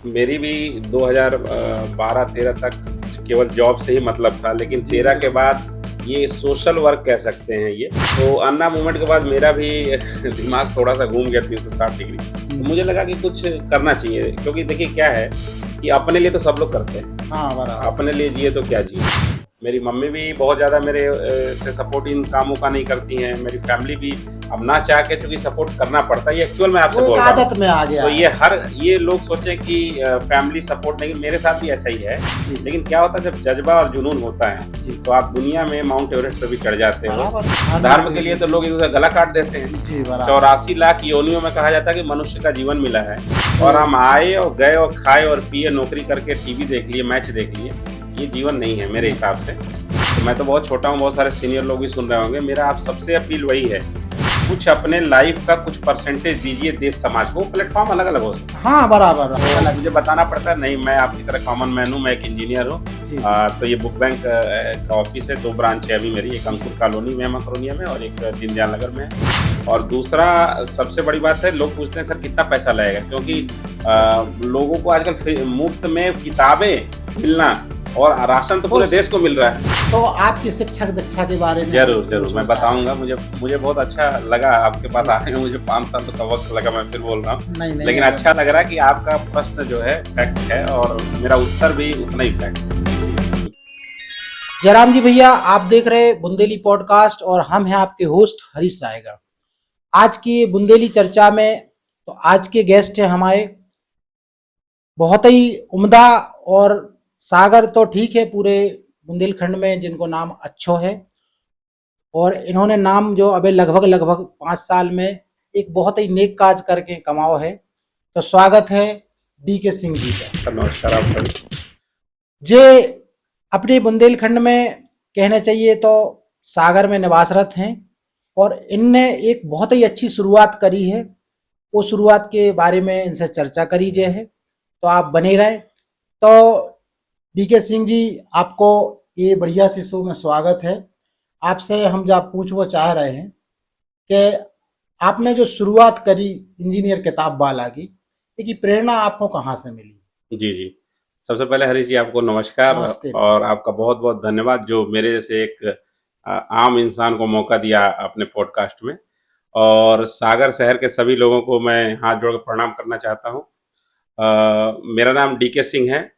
मेरी भी 2012-13 तक केवल जॉब से ही मतलब था, लेकिन जी, 13 के बिल्कुल। बाद ये सोशल वर्क कह सकते हैं ये। तो अन्ना मूवमेंट के बाद मेरा भी दिमाग थोड़ा-सा घूम गया 360 डिग्री। तो हुँ। मुझे लगा कि कुछ करना चाहिए, क्योंकि देखिए क्या है कि अपने लिए तो सब लोग करते हैं। हाँ, बराबर। अपने लिए जिए तो क्या जिए। मेरी मम्मी भी बहुत ज़्यादा मेरे से सपोर्ट इन कामों का नहीं करती हैं। मेरी फैमिली भी अब ना चाह के चूँकि सपोर्ट करना पड़ता है, ये एक्चुअल में आपसे वो एक बोल रहा हूँ। आदत में आ गया तो है। ये लोग सोचें कि फैमिली सपोर्ट नहीं, मेरे साथ भी ऐसा ही है। जी, लेकिन क्या होता है जब जज़्बा और जुनून होता है, जी। तो आप दुनिया में माउंट एवरेस्ट पे भी चढ़ जाते हो। बराबर, हर धर्म के लिए जी, तो लोग एक-दूसरे का गला काट देते हैं। जी, बराबर। 84 लाख योनियों में कहा जाता है कि मनुष्य का जीवन मिला है और ये हम आए और गए और खाए और पिए, नौकरी करके टीवी देख लिए, मैच देख लिए। ये जीवन नहीं है मेरे नहीं, हिसाब से। तो मैं तो बहुत छोटा हूँ, बहुत सारे सीनियर लोग भी सुन रहे होंगे। मेरा आप सबसे अपील वही है, कुछ अपने लाइफ का कुछ परसेंटेज दीजिए देश समाज को। प्लेटफ़ॉर्म अलग-अलग हो सकते हैं। हाँ, बराबर, तो अलग मुझे से। बताना पड़ता है नहीं, मैं आपकी तरह कॉमन मैन हूँ, मैं एक इंजीनियर हूँ। जी, जी। तो ये बुक बैंक का ऑफ़िस है, 2 ब्रांच है अभी मेरी, एक अंकुर कॉलोनी में है मकरोनिया में और एक दीनदयाल नगर में है। और दूसरा सबसे बड़ी बात है, लोग पूछते हैं सर कितना पैसा लगेगा? क्योंकि लोगों को आजकल मुफ़्त में किताबें मिलना और राशन तो तो पूरे देश को मिल रहा है। तो आपकी शिक्षक दीक्षा के बारे में हम ज़रूर, ज़रूर, मैं पूछना चाह रहे बताऊँगा। हैं। मुझे मुझे बहुत अच्छा लगा आपके पास जी। आने में। मुझे 5 साल तो का वक़्त लगा, मैं फिर बोल रहा हूँ। नहीं, नहीं लेकिन ऐसा अच्छा नहीं। लग रहा है कि आपका प्रश्न जो है फैक्ट है और मेरा उत्तर भी उतना ही फैक्ट है। जी। जयराम जी भैया, आप देख रहे हैं बुंदेली पॉडकास्ट और हम हैं आपके होस्ट हरीश रायगढ़। आज की बुंदेली चर्चा में तो आज के गेस्ट हैं हमारे बहुत ही उम्दा और सागर तो ठीक है पूरे बुंदेलखंड में जिनको नाम अच्छो है और इन्होंने नाम जो अबे लगभग लगभग 5 साल में एक बहुत ही नेक काज करके कमाओ है। तो स्वागत है डी के सिंह जी का। सर नमस्कार आपका भी। जे अपने बुंदेलखंड में कहना चाहिए तो सागर में निवासरत हैं और इनने एक बहुत ही अच्छी शुरुआत करी है। वो शुरुआत के बारे में इनसे चर्चा करी जाए है, तो आप बने रहें। तो डी के सिंह जी, आपको ये बढ़िया सी शो में स्वागत है। आपसे हम जो पूछ वो चाह रहे हैं कि आपने जो शुरुआत करी इंजीनियर किताब वाला की, इसकी प्रेरणा आपको कहाँ से मिली? जी, जी। सबसे पहले हरीश जी आपको नमस्कार नमस्ते, और नमस्ते। आपका बहुत-बहुत धन्यवाद जो मेरे जैसे एक आम इंसान को मौका दिया अपने पॉडकास्ट में। और सागर शहर के सभी लोगों को मैं हाथ जोड़ के प्रणाम करना चाहता हूँ। मेरा नाम डी के सिंह है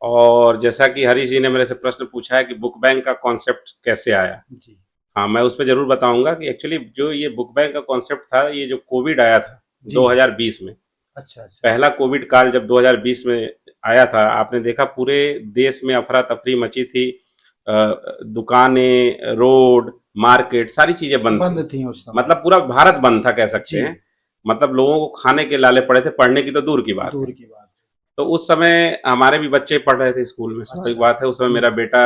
और जैसा कि हरीश जी ने मेरे से प्रश्न पूछा है कि बुक बैंक का कॉन्सेप्ट कैसे आया? जी, हाँ, मैं उसपे ज़रूर बताऊँगा कि एक्चुअली जो ये बुक बैंक का कॉन्सेप्ट था, ये जो कोविड आया था जी। 2020 में, अच्छा, अच्छा। पहला कोविड काल जब 2020 में आया था, आपने देखा पूरे देश में अफ़रा-तफ़री मची थी। दुकानें, रोड, मार्केट सारी चीज़ें बंद थी। बंद थी उस समय। मतलब पूरा भारत बंद था कह सकते जी, हैं। मतलब लोगों को खाने के लाले पड़े थे, पढ़ने की तो दूर की बात है। दूर की बात है। तो उस समय हमारे भी बच्चे पढ़ रहे थे स्कूल में, स्वाभाविक अच्छा। बात है। उस समय मेरा बेटा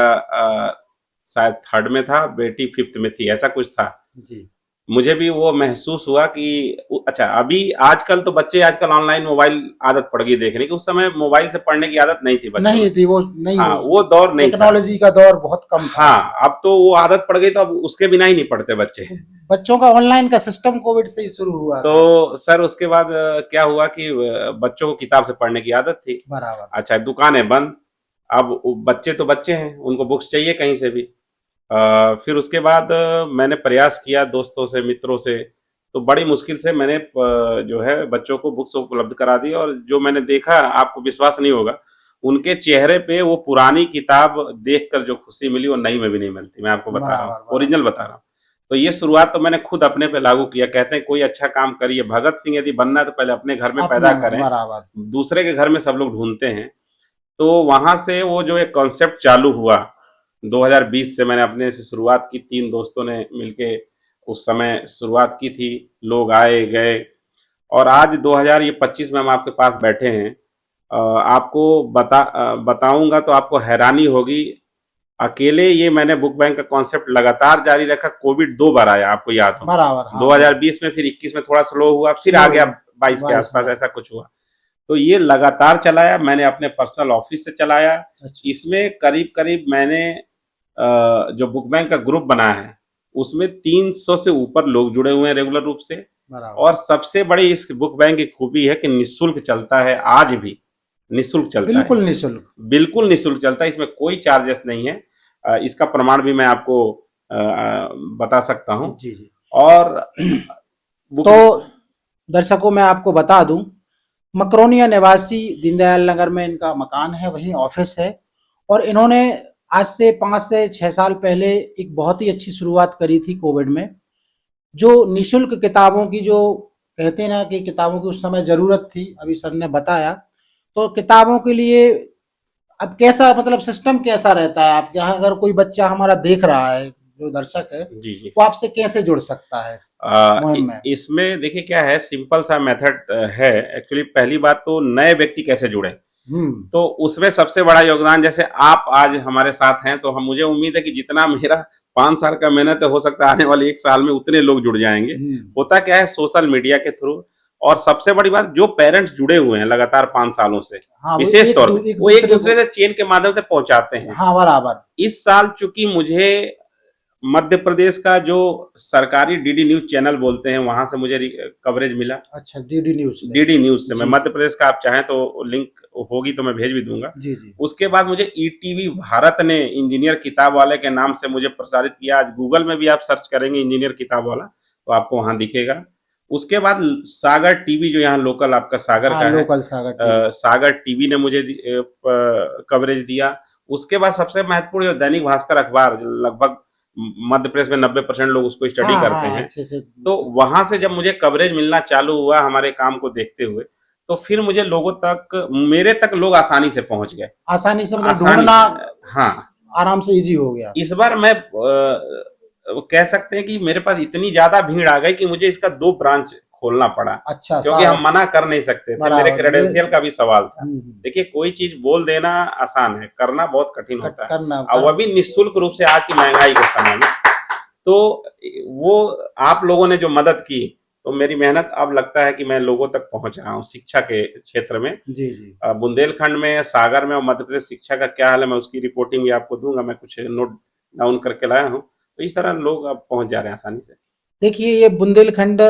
शायद 3rd में था, बेटी 5th में थी, ऐसा कुछ था। जी। मुझे भी वो महसूस हुआ कि अच्छा अभी आजकल तो बच्चे आजकल ऑनलाइन मोबाइल आदत पड़ गई देखने की। उस समय मोबाइल से पढ़ने की आदत नहीं थी बच्चों में। नहीं थी वो नहीं हाँ, वो वो दौर नहीं था। टेक्नोलॉजी का दौर बहुत कम था उस हाँ, समय। अब तो वो आदत पड़ गई तो अब उसके बिना ही नहीं पढ़ते बच्चे। तो बच्चों का ऑनलाइन का सिस्टम कोविड से ही शुरू हुआ था। तो सर उसके बाद क्या हुआ कि बच्चों को किताब से पढ़ने की आदत थी। बराबर। अच्छा दुकानें बंद। अब बच्चे तो बच्चे हैं, उनको बुक्स चाहिए कहीं से भी। फिर उसके बाद मैंने प्रयास किया दोस्तों से, मित्रों से, तो बड़ी मुश्किल से मैंने जो है बच्चों को बुक्स उपलब्ध करा दी और जो मैंने देखा आपको विश्वास नहीं होगा, उनके चेहरे पे वो पुरानी किताब देखकर जो खुशी मिली वो नई में भी नहीं मिलती, मैं आपको बता रहा हूँ, बराबर, बराबर। ओरिजिनल बता रहा हूँ। तो ये शुरुआत तो मैंने खुद अपने पे लागू किया। कहते हैं कोई अच्छा काम करिए, भगत सिंह यदि बनना है तो पहले अपने घर में पैदा अपने में करें, बराबर। दूसरे के घर में सब लोग ढूँढते हैं। तो वहाँ से वो जो एक कॉन्सेप्ट चालू हुआ, 2020 से मैंने अपने से शुरुआत की, 3 दोस्तों ने मिलके उस समय शुरुआत की थी, लोग आए गए और आज 2025 में हम आपके पास बैठे हैं। आपको बताऊंगा तो आपको हैरानी होगी। अकेले ये मैंने बुक बैंक का कॉन्सेप्ट लगातार जारी रखा, कोविड 2 बार आया आपको याद हो। बराबर, हाँ, बिल्कुल। 2020 में, फिर 21 में थोड़ा स्लो हुआ, फिर स्लो आ गया हुआ। 22 के 22 आसपास, में। ऐसा कुछ हुआ। तो ये लगातार चलाया, मैंने अपने पर्सनल ऑफिस से चलाया। अच्छा। इसमें करीब करीब मैंने जो बुक बैंक का ग्रुप बनाया है उसमें 300 से ऊपर लोग जुड़े हुए हैं रेगुलर रूप से। बराबर। और सबसे बड़ी इस बुक बैंक की खूबी है कि निःशुल्क चलता है आज भी। निःशुल्क चलता है। बिल्कुल निःशुल्क। बिल्कुल निःशुल्क चलता है, इसमें कोई चार्जेस नहीं है। इसका प्रमाण भी मैं आपको बता सकता हूँ। जी जी। और बुक तो दर्शकों मैं आपको बता दूं, मकरोनिया निवासी दीनदयाल नगर में इनका मकान है, वहीं ऑफिस है। और इन्होंने आज से 5 से 6 साल पहले एक बहुत ही अच्छी शुरुआत करी थी कोविड में, जो निशुल्क किताबों की, जो कहते हैं ना कि किताबों की उस समय ज़रूरत थी, अभी सर ने बताया। तो किताबों के लिए अब कैसा, मतलब सिस्टम कैसा रहता है आपके यहाँ? अगर कोई बच्चा हमारा देख रहा है, जो दर्शक है, जी जी। वो आपसे कैसे जुड़ सकता है मुहिम में? इसमें देखिए क्या है, सिंपल सा मेथड है। एक्चुअली पहली बात तो नए व्यक्ति कैसे जुड़े, हम्म। तो उसमें सबसे बड़ा योगदान, जैसे आप आज हमारे साथ हैं, तो हम मुझे उम्मीद है कि जितना मेरा 5 साल का मेहनत है, हो सकता है आने वाले 1 साल में उतने लोग जुड़ जाएंगे। होता क्या है, सोशल मीडिया के थ्रू, और सबसे बड़ी बात, जो पेरेंट्स जुड़े हुए हैं लगातार 5 सालों से, हाँ, विशेष तौर पे वो एक दूसरे से चेन के माध्यम से पहुंचाते हैं। हाँ बराबर। इस साल चूंकि मुझे मध्य प्रदेश का जो सरकारी डीडी न्यूज चैनल बोलते हैं, वहां से मुझे कवरेज मिला। अच्छा, डीडी न्यूज। डीडी न्यूज से, मैं जी मध्य प्रदेश का, आप चाहें तो लिंक होगी तो मैं भेज भी दूंगा। जी जी। उसके बाद मुझे ईटीवी भारत ने इंजीनियर किताब वाले के नाम से मुझे प्रसारित किया। आज गूगल में भी आप सर्च करेंगे इंजीनियर किताब वाला, तो आपको वहां दिखेगा। उसके बाद सागर टीवी, जो यहाँ लोकल आपका सागर हाँ, का है, लोकल सागर टीवी। सागर टीवी ने मुझे कवरेज दिया। उसके बाद सबसे महत्वपूर्ण, जो दैनिक भास्कर अखबार, लगभग मध्य प्रदेश में 90% लोग उसको स्टडी हाँ करते हाँ, हैं, अच्छे से। तो वहां से जब मुझे कवरेज मिलना चालू हुआ हमारे काम को देखते हुए, तो फिर मुझे लोगों तक, मेरे तक लोग आसानी से पहुंच गए। आसानी से, मतलब आसानी ढूंढना से, हाँ। आराम से इजी हो गया। इस बार मैं कह सकते हैं कि मेरे पास इतनी ज्यादा भीड़ आ गई कि मुझे इसका 2 ब्रांच खोलना पड़ा, अच्छा, क्योंकि हम मना कर नहीं सकते थे, मेरे बराबर। क्रेडेंशियल का भी सवाल था। हम्म। देखिए, कोई चीज बोल देना आसान है, करना बहुत कठिन होता है, करना और वह भी निःशुल्क रूप से आज की महंगाई के समय में। तो वो आप लोगों ने जो मदद की, तो मेरी मेहनत अब लगता है कि मैं लोगों तक पहुंच रहा हूँ शिक्षा के क्षेत्र में। जी जी। बुंदेलखंड में, सागर में और मध्य प्रदेश शिक्षा का क्या हाल है, मैं उसकी रिपोर्टिंग भी आपको दूंगा। मैं कुछ नोट डाउन करके लाया हूँ, तो इस तरह लोग अब पहुंच जा रहे हैं आसानी से। देखिए, ये बुंदेलखंड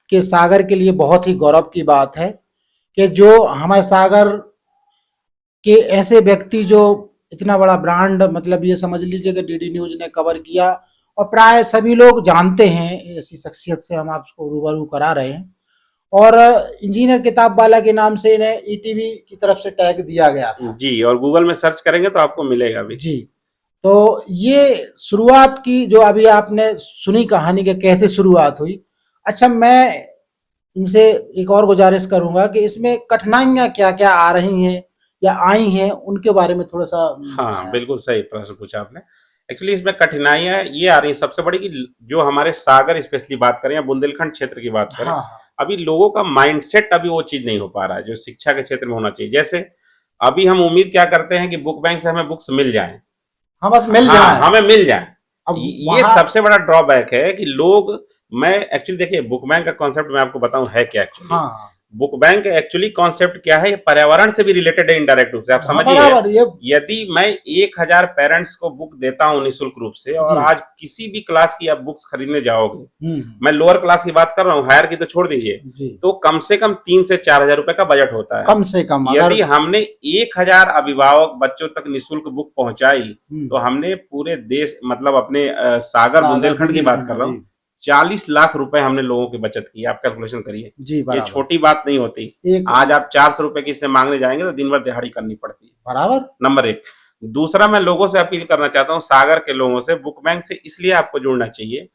के सागर के लिए बहुत ही गौरव की बात है कि जो हमारे सागर के ऐसे व्यक्ति, जो इतना बड़ा ब्रांड, मतलब ये समझ लीजिए कि डीडी न्यूज ने कवर किया, और प्राय सभी लोग जानते हैं, ऐसी शख्सियत से हम आपको रूबरू करा रहे हैं। और इंजीनियर किताब वाला के नाम से इन्हें ईटीवी की तरफ से टैग दिया गया था। जी, और गूगल में सर्च करेंगे तो आपको मिलेगा भी। जी। तो ये शुरुआत की, जो अभी आपने सुनी कहानी के कैसे शुरुआत हुई। अच्छा, मैं इनसे एक और गुजारिश करूंगा कि इसमें कठिनाइयां क्या क्या आ रही हैं या आई हैं, उनके बारे में थोड़ा सा हाँ, बताएं। बिल्कुल सही प्रश्न पूछा आपने। एक्चुअली इसमें कठिनाइयाँ ये आ रही हैं, सबसे बड़ी, कि जो हमारे सागर स्पेशली बात करें या बुंदेलखंड क्षेत्र की बात करें, हाँ हाँ। अभी लोगों का माइंडसेट अभी वो चीज नहीं हो पा रहा है जो शिक्षा के क्षेत्र में होना चाहिए। जैसे अभी हम उम्मीद क्या करते हैं कि बुक बैंक से हमें बुक्स मिल जाएं। हाँ, बस मिल हाँ, जाए। हमें मिल जाए। अब ये वहाँ। सबसे बड़ा ड्रॉबैक है कि लोग, मैं एक्चुअली, देखिए, बुक बैंक का कॉन्सेप्ट मैं आपको बताऊं है क्या एक्चुअली। हाँ बुक बैंक एक्चुअली कॉन्सेप्ट क्या है, ये पर्यावरण से भी रिलेटेड है इनडायरेक्ट रूप से, आप हाँ, समझिए। बराबर ये। यदि मैं 1,000 पेरेंट्स को बुक देता हूं निःशुल्क रूप से, और जी। आज किसी भी क्लास की आप बुक्स खरीदने जाओगे, हम्म। मैं लोअर क्लास की बात कर रहा हूँ, हायर की तो छोड़ दीजिए, जी। तो कम से कम 3 से 4 हजार रुपए का बजट होता है। कम से कम अगर। यदि हमने 1,000 अभिभावक बच्चों तक निःशुल्क बुक पहुंचाई, तो हम्म। हमने पूरे देश, मतलब अपने सागर सागर बुंदेलखंड की बात कर बुंदेलखंड रहा जी। हूँ, 40 लाख रुपए हमने लोगों की बचत की। आप कैलकुलेशन करिए, जी ये बराबर। छोटी बात नहीं होती। एक। आज आप 400 रुपए किससे मांगने जाएंगे तो दिन भर दिहाड़ी करनी पड़ती है। बराबर। नंबर एक। दूसरा, मैं लोगों से अपील करना चाहता हूँ, सागर के लोगों से, बुक बैंक से इसलिए आपको जुड़ना चाहिए,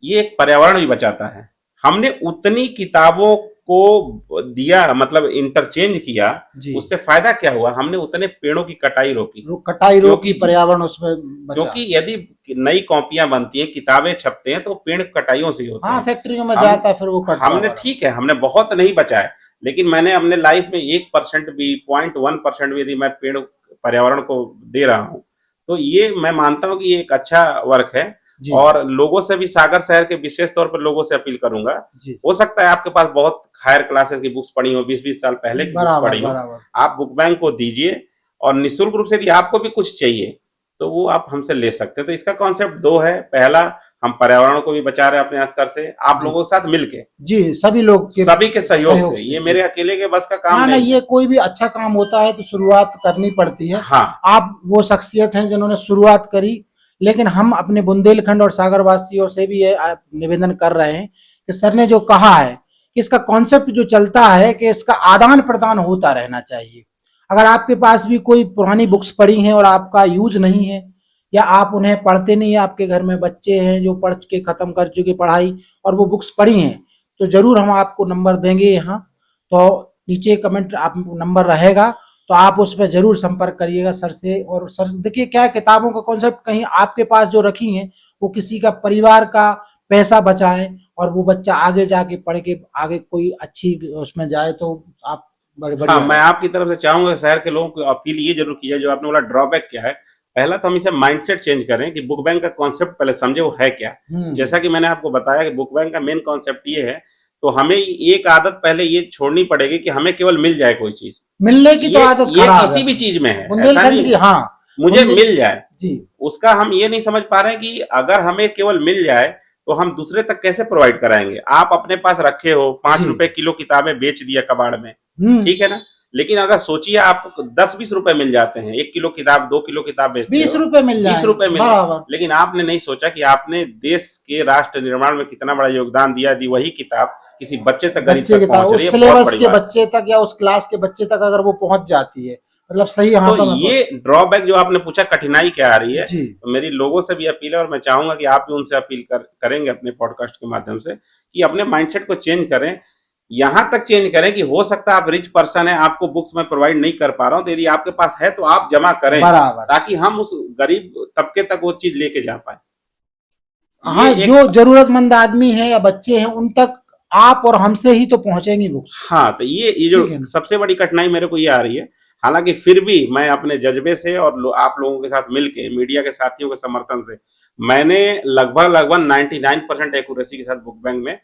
ये एक पर्यावरण भी बचाता है। हमने उतनी किताबों को दिया, मतलब इंटरचेंज किया, जी। उससे फायदा क्या हुआ, हमने उतने पेड़ों की कटाई रोकी। कटाई रोकी, क्योंकि पर्यावरण उसमें बचा। क्योंकि यदि नई कॉपियां बनती हैं, किताबें छपते हैं, तो पेड़ कटाइयों से ही होते हाँ, हैं। फैक्ट्रियों में हम जाता, फिर वो कटता। हमने, बराबर। ठीक है, हमने बहुत नहीं बचाया, लेकिन मैंने अपने लाइफ में 1% भी, 0.1% भी यदि मैं पेड़ पर्यावरण को दे रहा हूं, तो ये मैं मानता हूं कि ये एक अच्छा वर्क है। जी जी। और लोगों से भी, सागर शहर के विशेष तौर पर लोगों से अपील करूंगा, जी। हो सकता है आपके पास बहुत हायर क्लासेस की बुक्स पड़ी हो, 20-20 साल पहले की बुक्स बराबर पड़ी हो, बराबर। आप बुक बैंक को दीजिए, और निःशुल्क रूप से यदि आपको भी कुछ चाहिए, तो वो आप हमसे ले सकते हैं। तो इसका कॉन्सेप्ट दो है। पहला, हम पर्यावरण को भी बचा रहे हैं अपने स्तर से, आप लोगों के साथ मिलके, जी, सभी लोग के सभी के सहयोग से। ये जी। मेरे अकेले के बस का काम ना नहीं है। ये कोई भी अच्छा काम होता है तो शुरुआत करनी पड़ती है। हाँ आप वो शख्सियत हैं जिन्होंने शुरुआत करी, लेकिन हम अपने बुंदेलखंड और सागर वासियों से भी ये निवेदन कर रहे हैं कि सर ने जो कहा है कि इसका कॉन्सेप्ट जो चलता है कि इसका आदान प्रदान होता रहना चाहिए। अगर आपके पास भी कोई पुरानी बुक्स पड़ी हैं और आपका यूज नहीं है या आप उन्हें पढ़ते नहीं है, आपके घर में बच्चे हैं जो पढ़ के खत्म कर चुके पढ़ाई और वो बुक्स पढ़ी हैं, तो जरूर हम आपको नंबर देंगे यहाँ। तो नीचे कमेंट आप नंबर रहेगा, तो आप उस पर जरूर संपर्क करिएगा सर से। और सर देखिए क्या है, किताबों का कॉन्सेप्ट कहीं आपके पास जो रखी हैं वो किसी का परिवार का पैसा बचाएं और वो बच्चा आगे जाके पढ़ के आगे कोई अच्छी उसमें जाए, तो आप बड़े हाँ, बढ़िया मैं आपकी तरफ से चाहूंगा शहर के लोगों को अपील ये जरूर की जाए, जो आपने बोला ड्रॉबैक क्या है, पहला तो हम इसे माइंडसेट चेंज करें कि बुक बैंक का कॉन्सेप्ट पहले समझे वो है क्या। जैसा कि मैंने आपको बताया कि बुक बैंक का मेन कॉन्सेप्ट ये है, तो हमें एक आदत पहले ये छोड़नी पड़ेगी कि हमें केवल मिल जाए कोई चीज। मिलने की तो आदत ये खराब किसी है भी चीज में है, ऐसा बुंदेलखंड नहीं की। है हाँ, मुझे मिल जाए, जी उसका हम ये नहीं समझ पा रहे हैं कि अगर हमें केवल मिल जाए तो हम दूसरे तक कैसे प्रोवाइड कराएंगे। आप अपने पास रखे हो, ₹5 किलो किताबें बेच दिया कबाड़ में, ठीक है ना, लेकिन अगर सोचिए आपको 10-20 रुपए मिल जाते हैं, 1 किलो किताब 2 किलो किताब बेचते हो, 20 रुपए मिल जाए 20 रुपए मिल, बराबर। लेकिन आपने नहीं सोचा कि आपने देश के राष्ट्र निर्माण में कितना बड़ा योगदान दिया। यदि वही किताब किसी बच्चे तक, गरीब बच्चे तक के तक पहुंच रही उस है, बहुत सिलेबस बड़ी के बात। बच्चे तक या उस क्लास के बच्चे तक अगर वो पहुंच जाती है, मतलब सही तो हाथों में ये ड्रॉबैक जो आपने पूछा, कठिनाई क्या आ रही है, जी तो मेरी लोगों से भी अपील है और मैं चाहूंगा कि आप भी उनसे अपील करेंगे अपने पॉडकास्ट के माध्यम से कि अपने माइंडसेट को चेंज करें। यहां तक चेंज करें कि हो सकता है आप रिच पर्सन है, आपको बुक्स में प्रोवाइड नहीं कर पा रहा हूं, तो यदि आपके पास है तो आप जमा करें, बराबर। ताकि हम उस गरीब तबके तक वो चीज लेके जा पाए। ये हाँ, एक, जो जरूरतमंद आदमी है या बच्चे हैं उन तक आप और हमसे ही तो पहुंचेंगी बुक्स। हाँ, तो ये जो ठीक है ना? सबसे बड़ी कठिनाई मेरे को ये आ रही है। हालांकि फिर भी मैं अपने जज्बे से और आप लोगों के साथ मिलके, मीडिया के साथियों के समर्थन से, मैंने लगभग लगभग 99% एक्यूरेसी के साथ बुक बैंक में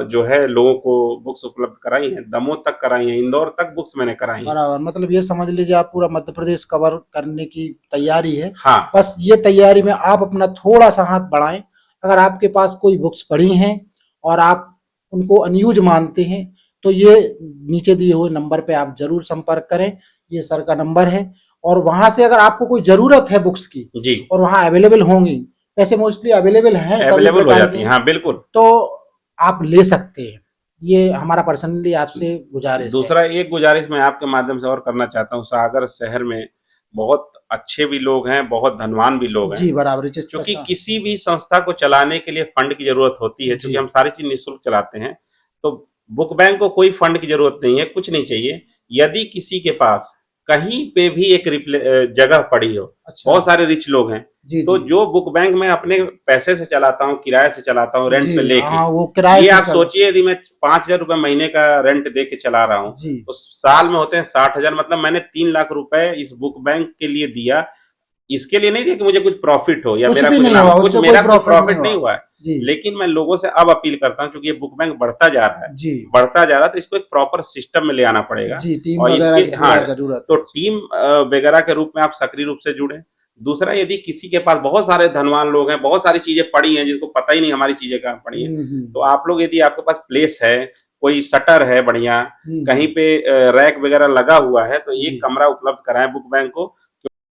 जो है लोगों को बुक्स उपलब्ध कराई हैं, दमोह तक कराई हैं, इंदौर तक बुक्स मैंने कराई हैं। बराबर, मतलब ये समझ लीजिए आप पूरा मध्य प्रदेश कवर करने की तैयारी है। हाँ बस ये तैयारी में आप अपना थोड़ा सा हाथ बढ़ाएं। अगर आपके पास कोई बुक्स पढ़ी हैं और आप उनको अनयूज मानते हैं, तो ये नीचे दिए हुए नंबर पे आप जरूर संपर्क करें। ये सर का नंबर है और वहां से अगर आपको कोई जरूरत है बुक्स की जी, और वहां अवेलेबल होंगी, वैसे मोस्टली अवेलेबल हैं सभी अवेलेबल हो प्रकार जाती की, है, हाँ बिल्कुल। तो आप ले सकते हैं। ये हमारा पर्सनली आपसे गुजारिश है। दूसरा एक गुजारिश मैं आपके माध्यम से और करना चाहता हूँ, सागर शहर में बहुत अच्छे भी लोग हैं, बहुत धनवान भी लोग हैं। जी बराबर। क्योंकि किसी भी संस्था को चलाने के लिए फंड की जरूरत होती है, क्योंकि जी हम सारी चीज निःशुल्क चलाते हैं, तो बुक बैंक को कोई फंड की जरूरत नहीं है, कुछ नहीं चाहिए। यदि किसी के पास कहीं पे भी एक जगह पड़ी हो, अच्छा बहुत सारे रिच लोग हैं, जी तो जी जो बुक बैंक मैं अपने पैसे से चलाता हूँ, किराए से चलाता हूँ, रेंट पे जी। लेके, हाँ, वो किराए ये से आप चल। सोचिए यदि मैं ₹5,000 महीने का रेंट दे के चला रहा हूँ, जी तो साल में होते हैं 60,000, मतलब मैंने 3 लाख रुपए इस बुक बैंक के लिए दिया। इसके लिए नहीं दिया कि मुझे कुछ प्रॉफिट हो या कुछ मेरा भी कुछ नहीं नाम हुआ हो, कुछ उससे, कोई मेरा कोई प्रॉफिट नहीं प्रॉफिट नहीं हुआ। हुआ है। जी लेकिन मैं लोगों से अब अपील करता हूँ, क्योंकि ये बुक बैंक बढ़ता जा रहा है, जी बढ़ता जा रहा है, तो इसको एक प्रॉपर सिस्टम में ले आना पड़ेगा। जी, टीम और वगैरह इसके, की हाँ, थोड़ा जरूरत तो है। टीम वगैरह के रूप में आप सक्रिय रूप से जुड़े। दूसरा, यदि किसी के पास बहुत सारे धनवान लोग हैं, बहुत सारी चीजें पड़ी हैं जिसको पता ही नहीं हमारी चीजें कहाँ पड़ी हैं, तो आप लोग, यदि आपके पास प्लेस है, कोई शटर है बढ़िया, कहीं पे रैक वगैरह लगा हुआ है, तो एक जी कमरा उपलब्ध कराएं बुक बैंक को।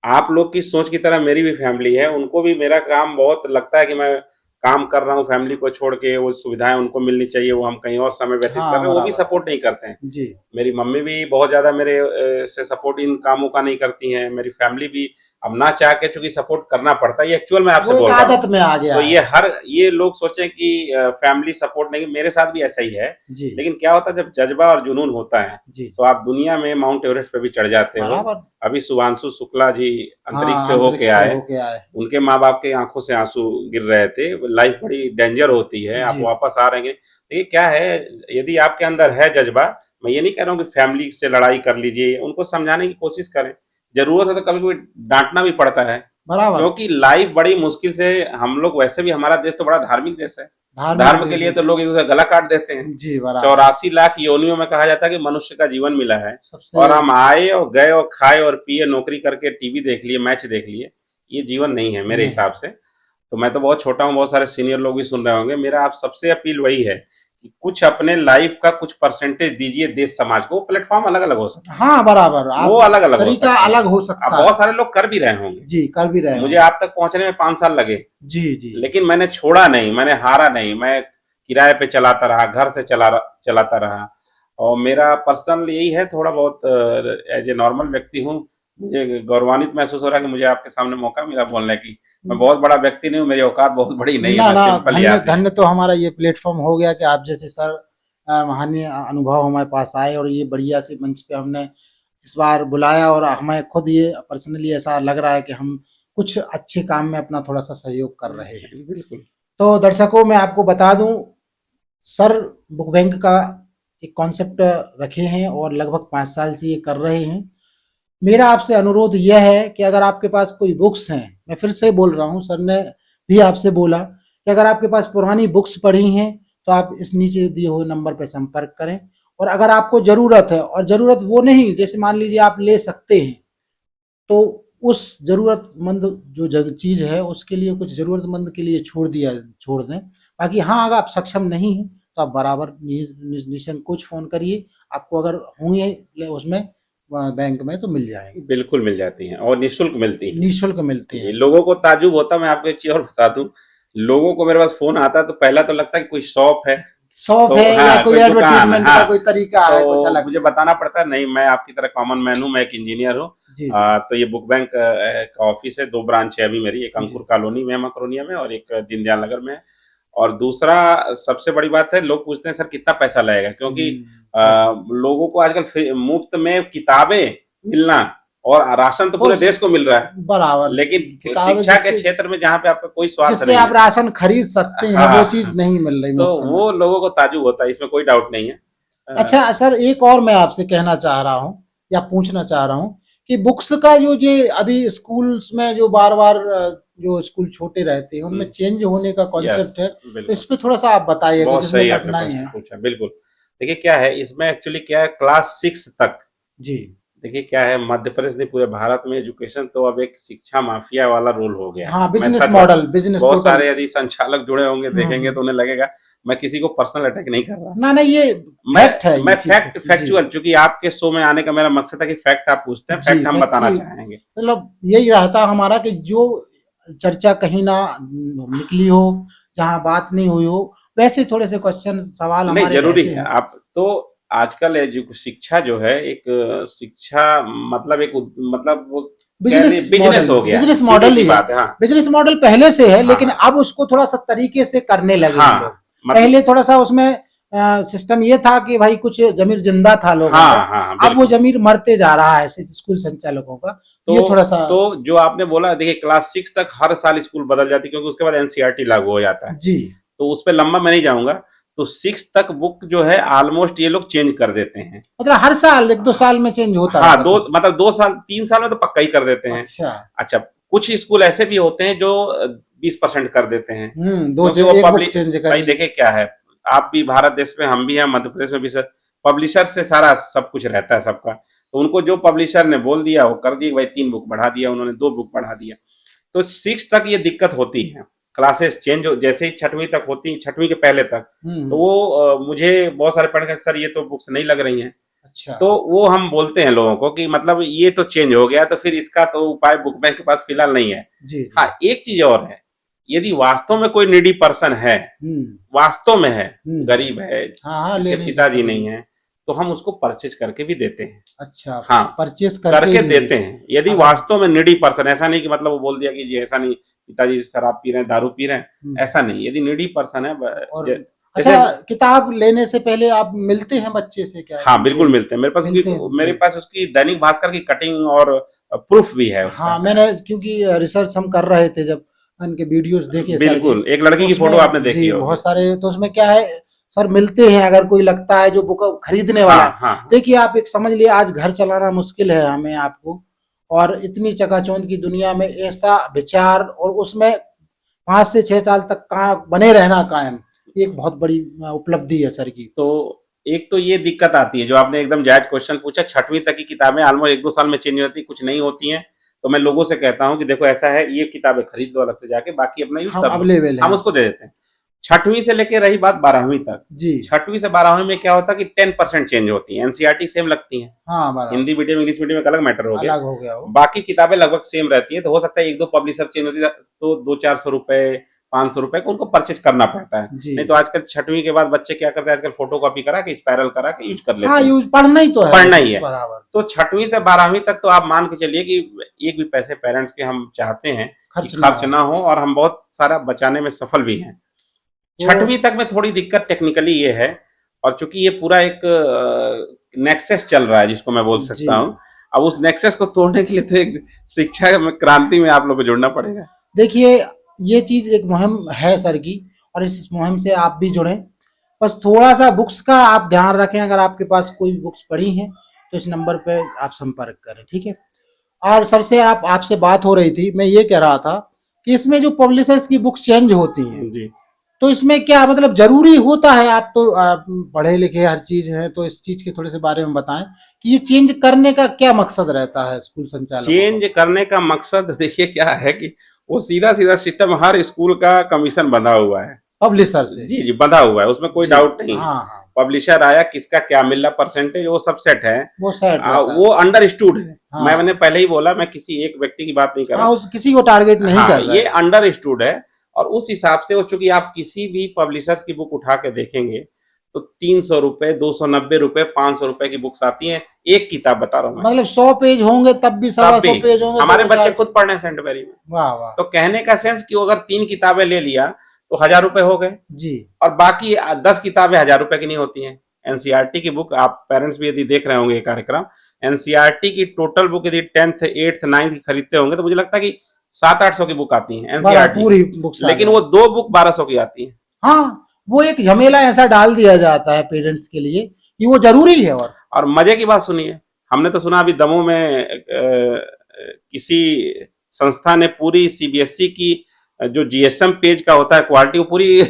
आप लोग की सोच की तरह मेरी भी फैमिली है, उनको भी मेरा काम बहुत लगता है कि मैं काम कर रहा हूँ फैमिली को छोड़ के, वो सुविधाएं उनको मिलनी चाहिए, वो हम कहीं और समय व्यतीत कर हाँ रहे हैं, वो भी बराबर सपोर्ट नहीं करते हैं। जी। मेरी मम्मी भी बहुत ज्यादा मेरे से सपोर्ट इन कामों का नहीं करती हैं, मेरी फैमिली भी अब ना चाह के चूंकि सपोर्ट करना पड़ता है, ये एक्चुअल में आपसे वो एक बोल रहा हूँ। आदत में आ गया तो है। ये लोग सोचें कि फैमिली सपोर्ट नहीं, मेरे साथ भी ऐसा ही है। जी लेकिन क्या होता है, जब जज्बा और जुनून होता है, जी तो आप दुनिया में माउंट एवरेस्ट पे भी चढ़ जाते हो। बराबर। अभी शुभांशु शुक्ला जी अंतरिक्ष हाँ, से होके अंतरिक्ष से आए, होके आए। उनके माँ बाप के आंखों से आंसू गिर रहे थे। लाइफ बड़ी डेंजर होती है, आप जी वापस आ रहे हैं। देखिए क्या है, यदि आपके अंदर है जज्बा, मैं ये नहीं कह रहा हूँ कि फैमिली से लड़ाई कर लीजिए, उनको समझाने की कोशिश करें, जरूरत है तो कभी कभी डांटना भी पड़ता है, बराबर। क्योंकि लाइफ बड़ी मुश्किल से, हम लोग वैसे भी, हमारा देश तो बड़ा धार्मिक देश है, धार्मिक धर्म के देश लिए है। तो लोग एक दूसरे का गला काट देते हैं। जी बराबर। 84 लाख योनियों में कहा जाता है कि मनुष्य का जीवन मिला है, सबसे और हम आए और गए और खाए और पिए, नौकरी करके टीवी देख लिए, मैच देख लिए, ये जीवन नहीं है मेरे नहीं हिसाब से। तो मैं तो बहुत छोटा हूँ, बहुत सारे सीनियर लोग भी सुन रहे होंगे, मेरा आप सबसे अपील वही है कि कुछ अपने लाइफ का कुछ परसेंटेज दीजिए देश समाज को। प्लेटफॉर्म अलग अलग हो सकते हैं, हाँ बराबर, आप वो अलग अलग हो तरीका सकते हैं। अलग हो अब सकता बहुत है। सारे लोग कर भी रहे होंगे, जी कर भी रहे मुझे होंगे। आप तक पहुंचने में 5 साल लगे, जी जी। लेकिन मैंने छोड़ा नहीं, मैंने हारा नहीं, मैं किराए पे चलाता रहा, घर से चलाता रहा। और मेरा पर्सनल यही है, थोड़ा बहुत एज ए नॉर्मल व्यक्ति हूँ, मुझे गौरवान्वित महसूस हो रहा है कि मुझे आपके सामने मौका मिला बोलने की। मैं बहुत बड़ा व्यक्ति नहीं हूँ, मेरी औकात बहुत बड़ी नहीं है, ना मैं ना, सिंपल ही धन्य आदमी हूँ। धन्य तो हमारा ये प्लेटफॉर्म हो गया कि आप जैसे सर महानीय अनुभव हमारे पास आए और ये बढ़िया से मंच पे हमने इस बार बुलाया, और हमें खुद ये पर्सनली ऐसा लग रहा है कि हम कुछ अच्छे काम में अपना थोड़ा सा सहयोग कर रहे हैं। बिल्कुल। तो दर्शकों, मैं आपको बता दूं, सर बुक बैंक का एक कॉन्सेप्ट रखे हैं और लगभग 5 साल से ये कर रहे हैं। मेरा आपसे अनुरोध यह है कि अगर आपके पास कोई बुक्स हैं, मैं फिर से बोल रहा हूँ, सर ने भी आपसे बोला कि अगर आपके पास पुरानी बुक्स पड़ी हैं तो आप इस नीचे दिए हुए नंबर पर संपर्क करें। और अगर आपको ज़रूरत है, और ज़रूरत वो नहीं जैसे मान लीजिए आप ले सकते हैं, तो उस ज़रूरतमंद जो जग चीज़ है उसके लिए कुछ ज़रूरतमंद के लिए छोड़ दें। बाकी हाँ, अगर आप सक्षम नहीं हैं तो आप बराबर निसंकोच फ़ोन करिए, आपको अगर होंगे उसमें बैंक में तो मिल जाएंगे, बिल्कुल मिल जाती हैं और निःशुल्क मिलती हैं। निःशुल्क मिलते जी, हैं। लोगों को ताज्जुब होता, मैं आपको एक चीज़ और बता दूँ, लोगों को मेरे पास फ़ोन आता है तो पहला तो लगता है कि कोई शॉप है, शॉप तो है या हाँ, कोई कोई दुकान है, एडवर्टीजमेंट का हाँ। कोई तरीका है कुछ तो अलग मुझे से। बताना पड़ता है, नहीं मैं आपकी तरह कॉमन मैन हूँ, मैं एक इंजीनियर हूँ। जी जी तो ये बुक बैंक का ऑफिस है, 2 ब्रांच है अभी मेरी, एक जी। अंकुर कॉलोनी में है मकरोनिया में और एक दीनदयाल नगर में है। और दूसरा सबसे बड़ी बात है, लोग पूछते हैं सर कितना पैसा लगेगा? क्योंकि लोगों को आजकल मुफ्त में किताबें मिलना और राशन तो वो पूरे देश को मिल रहा है, बराबर लेकिन किताब शिक्षा के जिसके क्षेत्र में जहाँ पे आपका कोई स्वार्थ जिससे नहीं आप है, राशन खरीद सकते हैं वो चीज हाँ, नहीं मिल रही तो मुफ्त में। वो लोगों को ताज्जुब होता है, इसमें कोई डाउट नहीं है। अच्छा सर, एक और मैं आपसे कहना चाह रहा हूँ या पूछना चाह रहा हूँ कि बुक्स का जो ये अभी स्कूल्स में जो बार बार जो स्कूल छोटे रहते हैं उनमें चेंज होने का यस, कॉन्सेप्ट है, तो इस बिल्कुल। पे थोड़ा सा आप बताइएगा बहुत जिसमें सही आपने कठिनाई प्रश्न है। पूछा, बिल्कुल। देखिए क्या है, इसमें एक्चुअली क्या है, क्लास 6 तक, जी देखिए क्या है, मध्य प्रदेश नहीं पूरे भारत में एजुकेशन तो अब एक शिक्षा माफिया वाला रोल हो गया है। हाँ, मैं बिजनेस सच बात, मॉडल, बिजनेस बहुत टोटल। सारे यदि संचालक जुड़े होंगे देखेंगे तो उन्हें लगेगा मैं किसी को पर्सनल अटैक नहीं कर रहा। ना ना, ये फैक्ट है, मैं ये चीज फैक्ट जी फैक्चुअल, चूंकि आपके शो में आने का मेरा मकसद है कि फैक्ट आप पूछते हैं, जी। फैक्ट हम बताना फैक्चुअली चाहेंगे। मतलब यही रहता हमारा कि जो चर्चा कहीं ना निकली हो, जहाँ बात नहीं हुई हो, वैसे थोड़े से क्वेश्चन सवाल नहीं, हमारे जरूरी रहते है हैं। आप तो, आजकल शिक्षा जो है एक शिक्षा, मतलब एक मतलब वो कह बिजनेस रही बिजनेस मॉडल, हो गया है, बिजनेस सीधी मॉडल सी ही है। बात है। हाँ बिजनेस मॉडल पहले से है, हाँ लेकिन हाँ अब उसको थोड़ा सा तरीके से करने लगे हैं लोग। हाँ, पहले मतलब थोड़ा सा उसमें सिस्टम ये था कि भाई कुछ जमीर जिंदा था लोगों हाँ का, हाँ हाँ, अब वो बिल्कुल। जमीर मरते जा रहा है स्कूल संचालकों का, तो ये थोड़ा सा। तो जो आपने बोला, देखिए क्लास 6 तक हर साल स्कूल बदल जाती है, क्योंकि उसके बाद एनसीईआरटी लागू हो जाता है, जी तो उस पर लंबा मैं नहीं जाऊंगा। तो 6 तक बुक जो है ऑलमोस्ट ये लोग चेंज कर देते हैं। मतलब हर साल 1-2 साल में चेंज होता हाँ, रहता दो सिस्टम। मतलब 2 साल 3 साल में तो पक्का ही कर देते हैं। अच्छा। अच्छा, कुछ स्कूल ऐसे भी होते हैं जो 20% कर देते हैं, दो क्योंकि वो एक बुक पब्लिक, चेंज भाई करी। देखिए क्या है, आप भी भारत देश में, हम भी हैं मध्य प्रदेश में भी, सर पब्लिशर से सारा सब कुछ रहता है सबका, तो उनको जो पब्लिशर ने बोल दिया वो कर दिया, भाई 3 बुक बढ़ा दिया उन्होंने, 2 बुक बढ़ा दिया। तो 6 तक ये दिक्कत होती है, क्लासेस चेंज हो, जैसे ही 6वीं तक होती, 6वीं के पहले तक, तो हम्म। वो मुझे बहुत सारे पढ़ के सर ये तो बुक्स नहीं लग रही हैं, अच्छा। तो वो हम बोलते हैं लोगों को कि मतलब ये तो चेंज हो गया, तो फिर इसका तो उपाय बुक बैंक के पास फिलहाल नहीं है। जी जी। हाँ, एक चीज और है, यदि वास्तव में कोई नीडी पर्सन है, हम्म वास्तव में है, हम्म। गरीब है, हाँ हाँ, जिसके ले नहीं सकता पिताजी कोई। नहीं है, तो हम उसको परचेज करके भी देते हैं। अच्छा, हाँ, परचेस करके करके भी देते हैं, यदि अगर। वास्तव में नीडी पर्सन, ऐसा नहीं कि मतलब वो बोल दिया कि जी ऐसा नहीं, पिताजी शराब पी रहे हैं, दारू पी रहे हैं, हम्म, ऐसा नहीं, यदि नीडी पर्सन है, और अच्छा, जैसे, किताब लेने से पहले आप मिलते हैं बच्चे से क्या हाँ बिल्कुल ये मिलते हैं, मेरे पास मिलते उसकी, हैं मेरे जी। पास उसकी दैनिक भास्कर की कटिंग और प्रूफ भी है उसका। हाँ, मैंने क्योंकि रिसर्च हम कर रहे थे जब उनके वीडियोस देखे सर के, बिल्कुल, एक लड़की तो की फोटो आपने उसमें देखी जी होगी। बहुत सारे, तो उसमें क्या है, सर मिलते हैं अगर कोई लगता है जो बुक खरीदने वाला हाँ है। हाँ हाँ। देखिए आप एक समझ लिए, आज घर चलाना मुश्किल है हमें आपको, और इतनी चकाचौंध की दुनिया में ऐसा विचार और उसमें 5 से 6 साल तक बने रहना कायम, ये एक बहुत बड़ी उपलब्धि है सर की। तो एक तो ये दिक्कत आती है, जो आपने एकदम जायज क्वेश्चन पूछा, 6वीं तक की किताबें ऑलमोस्ट 1-2 साल में चेंज होती, कुछ नहीं होती हैं, तो तो मैं लोगों से कहता हूं कि देखो ऐसा है, ये किताबें खरीद लो अलग से जाके, बाकी अपना यूज हम कर लो, अवेलेबल हम हैं। उसको दे देते हैं। 6वीं से लेके रही बात 12वीं तक, जी। 6वीं से 12वीं में क्या होता है कि 10% चेंज होती है, एनसीईआरटी सेम लगती है। हाँ, बराबर। हिंदी मीडियम इंग्लिश मीडियम एक अलग मैटर हो गया, अलग हो गया वो। बाकी किताबें लगभग सेम रहती है। तो हो सकता है एक दो पब्लिशर चेंज होती है तो 200-400 रुपए 500 रुपए को उनको परचेज करना पड़ता है। जी। नहीं तो आजकल 6वीं के बाद बच्चे क्या करते हैं, आजकल फोटो कॉपी करा के स्पायरल करा के यूज कर हाँ, लेते हैं, यूज पढ़ना ही तो है, पढ़ना ही है। बराबर। तो 6वीं से 12वीं तक तो आप मान के चलिए कि एक भी पैसे पेरेंट्स के हम चाहते हैं कि खर्च ना हो, और हम बहुत सारा बचाने में सफल भी हैं। तो 6वीं तक में थोड़ी दिक्कत टेक्निकली ये है, और चूंकि ये पूरा एक नेक्सस चल रहा है जिसको मैं बोल जी। सकता हूँ, अब उस नेक्सस को तोड़ने के लिए तो एक शिक्षा में क्रांति में आप लोग को जुड़ना पड़ेगा। देखिए, ये चीज एक मुहिम है सर की, और इस मुहिम से आप भी जुड़े। बस थोड़ा सा बुक्स का आप ध्यान रखें, अगर आपके पास कोई बुक्स पड़ी हैं तो इस नंबर पे आप संपर्क करें, ठीक है। और सर से आपसे बात हो रही थी, मैं ये कह रहा था कि इसमें जो पब्लिशर्स की बुक्स चेंज होती हैं, जी, तो इसमें क्या मतलब जरूरी होता है? आप तो पढ़े लिखे हर चीज है, तो इस चीज के थोड़े से बारे में बताएं कि ये चेंज करने का क्या मकसद रहता है स्कूल संचालकों का? चेंज करने का मकसद देखिए क्या है कि वो सीधा सीधा सिस्टम हर स्कूल का कमीशन बंधा हुआ है। पब्लिशर से। जी जी, बंधा हुआ है, उसमें कोई जी। डाउट नहीं है। हाँ हाँ, पब्लिशर आया, किसका क्या मिल रहा परसेंटेज, वो सब सेट है। वो सेट रहता है। वो अंडरस्टूड है। हाँ मैंने पहले ही बोला, मैं किसी एक व्यक्ति की बात नहीं कर हाँ, रहा। उस किसी को टारगेट नहीं हाँ, कर रहा ये है। अंडरस्टूड है। और उस हिसाब से वो, चूंकि आप किसी भी पब्लिशर्स की बुक उठा के देखेंगे तो 300 रुपए, 290 रुपए, 500 रुपए की बुक्स आती हैं, एक किताब बता रहा हूँ मैं। मतलब 100 पेज होंगे तब भी, तब 125 भी पेज होंगे हमारे तो बच्चे 400। खुद पढ़ रहे हैं सेंट मैरी में। वाह वाह। तो कहने का सेंस कि वो अगर 3 किताबें ले लिया तो 1000 रुपए हो गए, जी। और बाकी 10 किताबें 1000 रुपए की नहीं होती हैं। एनसीईआरटी की बुक, आप पेरेंट्स भी यदि देख रहे होंगे ये कार्यक्रम, एनसीईआरटी की टोटल बुक यदि 10th 8th 9th की खरीदते होंगे तो मुझे लगता है कि 700-800 की बुक आती है बड़ा एनसीईआरटी पूरी की, बुक्स आ लेकिन जाए। वो 2 बुक 1200 की आती है। हाँ, वो एक झमेला ऐसा डाल दिया जाता है पेरेंट्स के लिए कि वो जरूरी है। और मजे की बात सुनिए, हमने तो सुना अभी दमोह में किसी संस्था ने पूरी सीबीएसई की जो जीएसएम पेज का होता है क्वालिटी, वो पूरी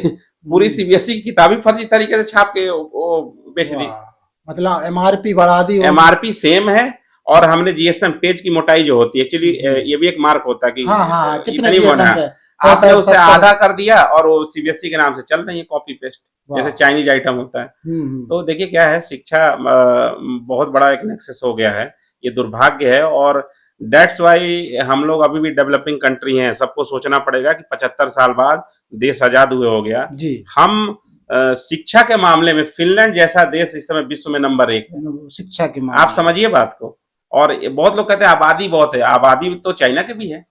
पूरी सीबीएसई की किताबी फर्जी तरीके से छाप के वो बेच दी। वाह, मतलब एमआरपी बढ़ा दी होगी। एमआरपी सेम है, और हमने जीएसएम पेज की मोटाई जो होती है, एक्चुअली जी। ये भी एक मार्क होता है कि हाँ हाँ, कितने इतनी मोटा जीएसएम है, पे? आपने 65 उससे 70। आधा कर दिया और वो सीबीएसई के नाम से चल रही है कॉपी पेस्ट, जैसे वाह। चाइनीज आइटम होता है। हम्म। तो देखिए क्या है, शिक्षा बहुत बड़ा एक नेक्सस हो गया है, ये दुर्भाग्य है। और दैट्स वाई हम लोग अभी भी डेवलपिंग कंट्री हैं, सबको सोचना पड़ेगा कि 75 साल बाद देश आजाद हुए हो गया। जी। हम शिक्षा के मामले में फिनलैंड जैसा देश इस समय विश्व में नंबर 1 है। शिक्षा के आप मामले समझिए बात को। और बहुत लोग कहते हैं आबादी बहुत है, आबादी तो चाइना के भी है।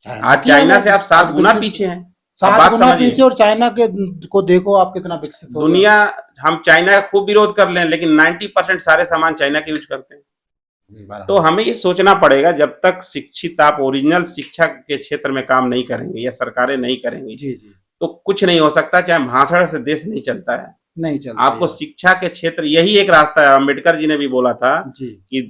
आज की चाइना से आप आबादी 7 गुना विकसित, पीछे हैं। अब 7 बात गुना समझिए, पीछे, और चाइना के को देखो आप कितना विकसित हो गया। दुनिया, हम चाइना का खूब विरोध कर लें लेकिन 90% सारे सामान चाइना के यूज करते हैं। तो बराबर। हमें ये सोचना पड़ेगा, जब तक शिक्षित आप ओरिजिनल शिक्षा के क्षेत्र में काम नहीं करेंगे या सरकारें नहीं करेंगी जी जी, तो कुछ नहीं हो सकता। चाहे भाषण से देश नहीं चलता है, नहीं चलता आपको है। शिक्षा के क्षेत्र यही एक रास्ता है। अम्बेडकर जी ने भी बोला था जी। कि